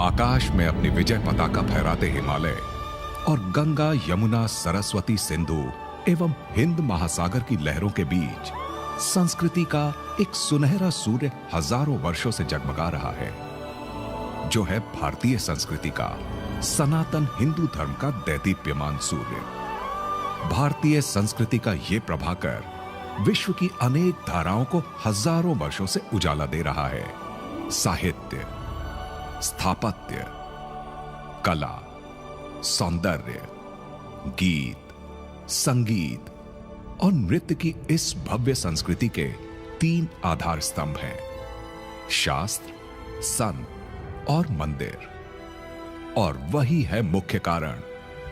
आकाश में अपनी विजय पताका फहराते हिमालय और गंगा, यमुना, सरस्वती, सिंधु एवं हिंद महासागर की लहरों के बीच संस्कृति का एक सुनहरा सूर्य हजारों वर्षों से जगमगा रहा है, जो है भारतीय संस्कृति का, सनातन हिंदू धर्म का दैदीप्यमान सूर्य। भारतीय संस्कृति का यह प्रभाकर विश्व की अनेक धाराओं को हजारों वर्षों से उजाला दे रहा है। साहित्य, स्थापत्य, कला, सौंदर्य, गीत, संगीत और नृत्य की इस भव्य संस्कृति के 3 आधार स्तंभ हैं: शास्त्र, संत और मंदिर। और वही है मुख्य कारण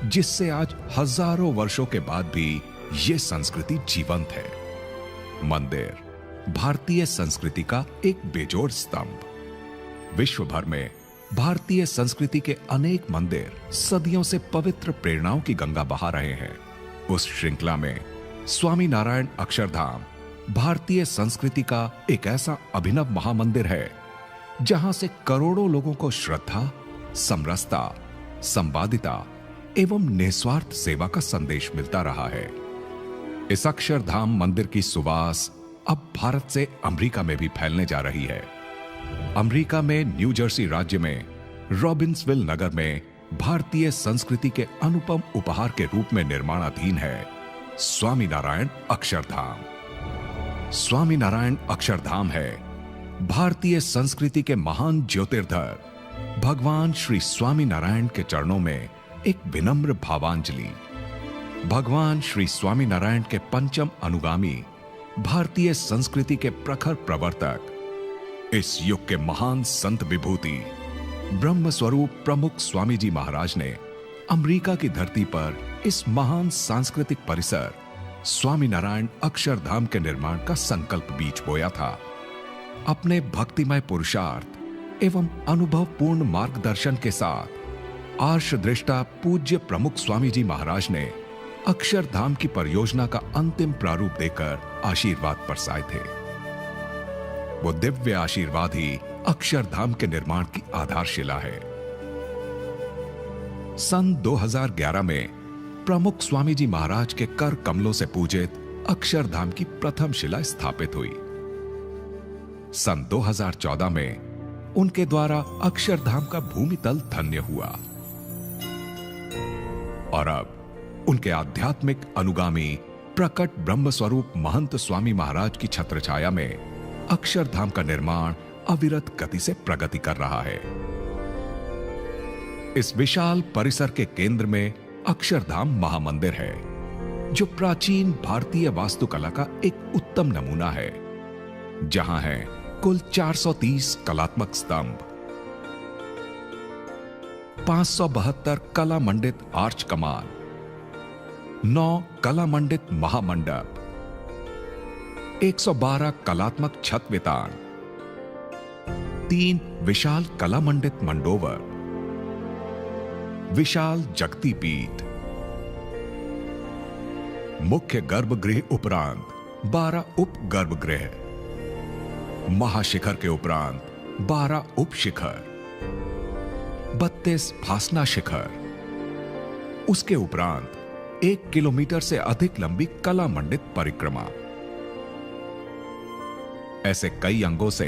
जिससे आज हजारों वर्षों के बाद भी यह संस्कृति जीवंत है। मंदिर भारतीय संस्कृति का एक बेजोड़ स्तंभ। विश्व भर में भारतीय संस्कृति के अनेक मंदिर सदियों से पवित्र प्रेरणाओं की गंगा बहा रहे हैं। उस श्रृंखला में स्वामी नारायण अक्षरधाम भारतीय संस्कृति का एक ऐसा अभिनव महामंदिर है जहां से करोड़ों लोगों को श्रद्धा, समरसता, संवादिता एवं निस्वार्थ सेवा का संदेश मिलता रहा है। इस अक्षरधाम मंदिर की सुवास अब भारत से अमेरिका में भी फैलने जा रही है। अमेरिका में न्यू जर्सी राज्य में रॉबिन्सविल नगर में भारतीय संस्कृति के अनुपम उपहार के रूप में निर्माणाधीन है स्वामीनारायण अक्षरधाम। स्वामीनारायण अक्षरधाम है भारतीय संस्कृति के महान ज्योतिर्धर भगवान श्री स्वामीनारायण के चरणों में एक विनम्र भावांजलि। भगवान श्री स्वामीनारायण के पंचम अनुगामी, भारतीय संस्कृति के प्रखर प्रवर्तक, इस युग के महान संत विभूति ब्रह्म स्वरूप प्रमुख स्वामी जी महाराज ने अमेरिका की धरती पर इस महान सांस्कृतिक परिसर स्वामीनारायण अक्षरधाम के निर्माण का संकल्प बीज बोया था। अपने भक्तिमय पुरुषार्थ एवं अनुभवपूर्ण मार्गदर्शन के साथ आर्ष दृष्टा पूज्य प्रमुख स्वामी जी महाराज ने अक्षरधाम की परियोजना का अंतिम प्रारूप देकर आशीर्वाद बरसाए थे। वो दिव्य आशीर्वाद ही अक्षरधाम के निर्माण की आधारशिला है। सन 2011 में प्रमुख स्वामी जी महाराज के कर कमलों से पूजित अक्षरधाम की प्रथम शिला स्थापित हुई। सन 2014 में उनके द्वारा अक्षरधाम का भूमितल धन्य हुआ और अब उनके आध्यात्मिक अनुगामी प्रकट ब्रह्म स्वरूप महंत स्वामी महाराज की छत्रछाया में अक्षरधाम का निर्माण अविरत गति से प्रगति कर रहा है। इस विशाल परिसर के केंद्र में अक्षरधाम महामंदिर है, जो प्राचीन भारतीय वास्तुकला का एक उत्तम नमूना है, जहां है कुल 430 कलात्मक स्तंभ, 572 कला मंडित आर्च कमान, 9 कला मंडित महामंडप, 112 कलात्मक छत वितान, 3 विशाल कला मंडित मंडोवर, विशाल जगती पीठ, मुख्य गर्भगृह उपरांत 12 उप गर्भगृह, महाशिखर के उपरांत 12 उप शिखर, 32 फासना शिखर, उसके उपरांत 1 किलोमीटर से अधिक लंबी कला मंडित परिक्रमा। ऐसे कई अंगों से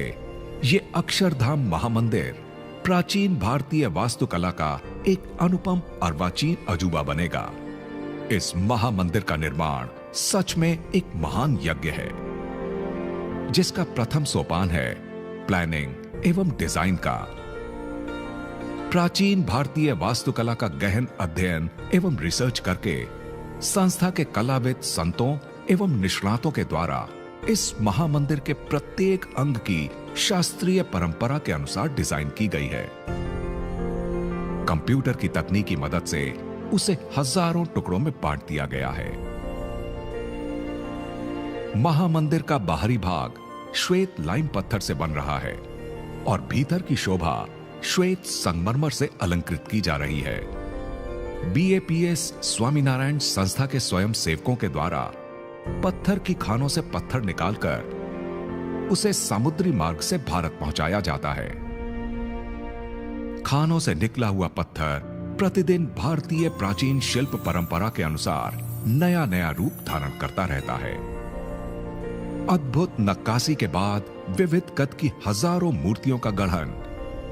ये अक्षरधाम महामंदिर प्राचीन भारतीय वास्तुकला का एक अनुपम अर्वाचीन अजूबा बनेगा। इस महामंदिर का निर्माण सच में एक महान यज्ञ है, जिसका प्रथम सोपान है प्लानिंग एवं डिजाइन का। प्राचीन भारतीय वास्तुकला का गहन अध्ययन एवं रिसर्च करके संस्था के कलाविद संतों एवं निष्णातों के द्वारा इस महामंदिर के प्रत्येक अंग की शास्त्रीय परंपरा के अनुसार डिजाइन की गई है। कंप्यूटर की तकनीक की मदद से उसे हजारों टुकड़ों में बांट दिया गया है। महामंदिर का बाहरी भाग श्वेत लाइम पत्थर से बन रहा है और भीतर की शोभा श्वेत संगमरमर से अलंकृत की जा रही है। बीएपीएस स्वामीनारायण संस्था के स्वयं सेवकों के द्वारा पत्थर की खानों से पत्थर निकालकर उसे समुद्री मार्ग से भारत पहुंचाया जाता है। खानों से निकला हुआ पत्थर प्रतिदिन भारतीय प्राचीन शिल्प परंपरा के अनुसार नया नया रूप धारण करता रहता है। अद्भुत नक्काशी के बाद विविध कद की हजारों मूर्तियों का गढ़न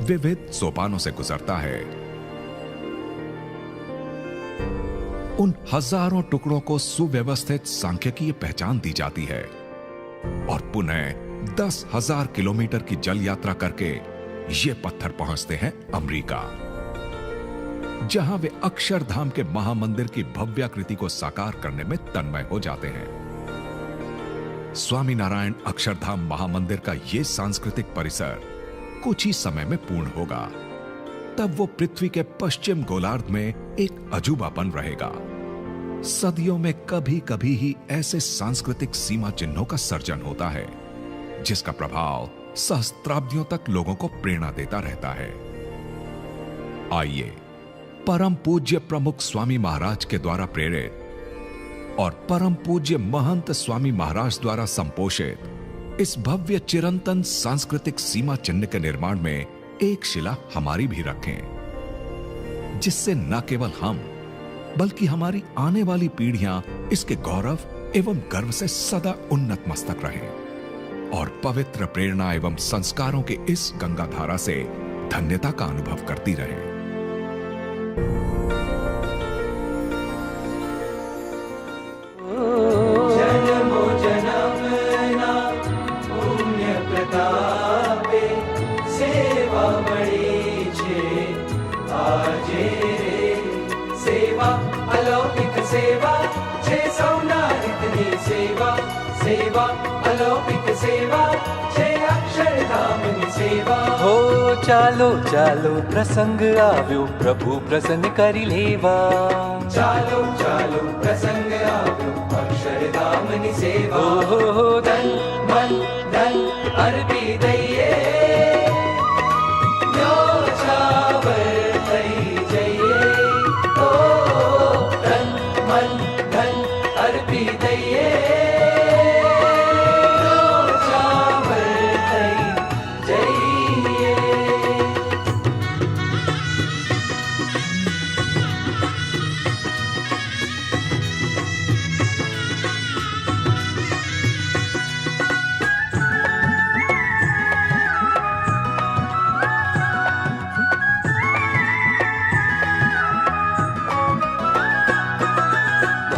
विविध सोपानों से गुजरता है। उन हजारों टुकड़ों को सुव्यवस्थित सांख्यिकीय पहचान दी जाती है और पुनः 10,000 किलोमीटर की जल यात्रा करके ये पत्थर पहुंचते हैं अमेरिका, जहां वे अक्षरधाम के महामंदिर की भव्याकृति को साकार करने में तन्मय हो जाते हैं। स्वामीनारायण अक्षरधाम महामंदिर का यह सांस्कृतिक परिसर कुछ ही समय में पूर्ण होगा। तब वो पृथ्वी के पश्चिम गोलार्ध में एक अजूबा बन रहेगा। सदियों में कभी कभी ही ऐसे सांस्कृतिक सीमा चिन्हों का सर्जन होता है जिसका प्रभाव सहस्त्राब्दियों तक लोगों को प्रेरणा देता रहता है। आइए परम पूज्य प्रमुख स्वामी महाराज के द्वारा प्रेरित और परम पूज्य महंत स्वामी महाराज द्वारा संपोषित इस भव्य चिरंतन सांस्कृतिक सीमा चिन्ह के निर्माण में एक शिला हमारी भी रखें, जिससे न केवल हम बल्कि हमारी आने वाली पीढ़ियां इसके गौरव एवं गर्व से सदा उन्नत मस्तक रहें और पवित्र प्रेरणा एवं संस्कारों के इस गंगा धारा से धन्यता का अनुभव करती रहें। जन्मो जन्मना पुण्य प्रतापे सेवा मळी छे आजे रे। सेवा अलौकिक सेवा छे सौनारितनी सेवा, सेवा अलौकिक सेवा छे अक्षरधामनी सेवा। हो चालो चालो प्रसंग આવ્યો પ્રભુ પ્રસન્ન કરી લેવા। ચાલો ચાલો પ્રસંગ આવ્યો અક્ષરધામની સેવા। हो ધન મન ધન અર્પી દઈએ, ન્યોછાવર થઈ જઈએ। ઓ ધન મન ધન અર્પી દઈએ,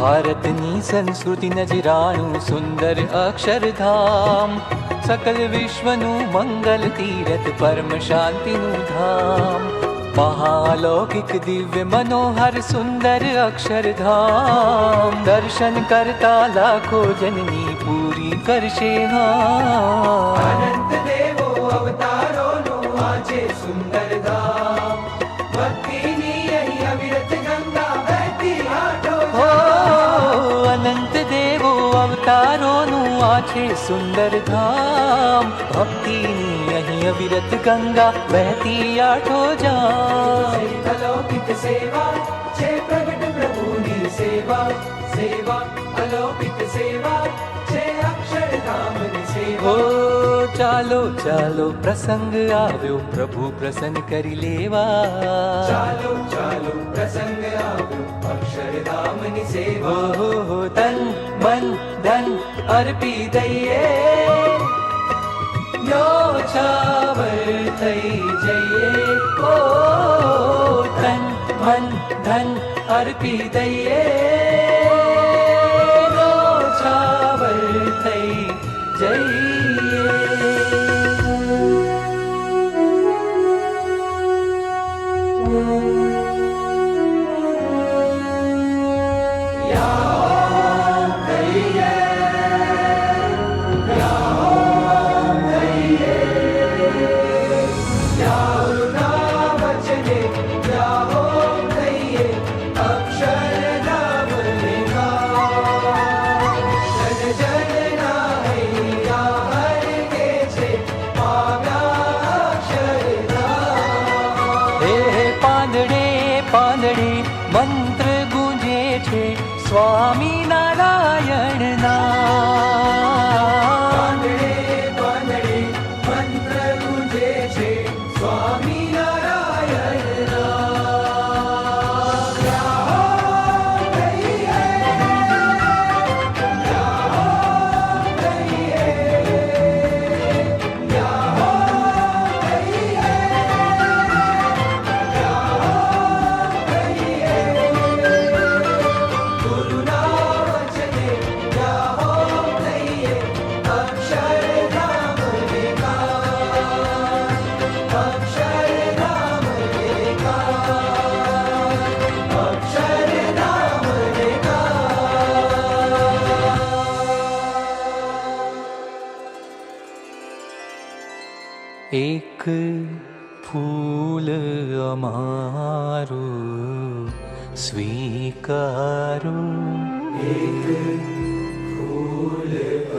ભારતની સંસ્કૃતિ નજરાણું સુંદર અક્ષરધામ, સકલ વિશ્વનું મંગલ તીરથ પરમ શાંતિનું ધામ। महालौकिक दिव्य मनोहर सुंदर अक्षरधाम, दर्शन करता लाखों जननी पूरी करशे हाँ। अनंत देवो अवतारोनो आजे सुंदर धाम, भक्तिनी यही अविरत गंगा बहती आठो हो अनंत देवो अवतारोનું આ છે સુંદર ધામ, ભક્તિની અહીં અવિરત ગંગા વહેતી આઠો જામ। अलौकिक सेवा छे प्रगट प्रभुनी सेवा, सेवा अलौकिक सेवा छे अक्षरधामनी सेवा। हो ચાલો ચાલો પ્રસંગ આવ્યો પ્રભુ પ્રસન્ન કરી લેવા। ચાલો ચાલો પ્રસંગ આવ્યો અક્ષરધામની સેવા। हो तन मन धन अर्पी दઈએ, ન્યોછાવર થઈ જઈએ। ओ तन मन धन अर्पी दઈએ, ન્યોછાવર થઈ જઈએ। મંત્ર ગુંજે છે સ્વામી નારાયણના। પાંદડે પાંદડે મંત્ર ગુંજે છે સ્વામી નારાયણ એક ફૂલ અમારું સ્વીકારો, એક ફૂલ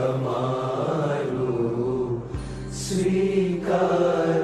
અમારું સ્વીકાર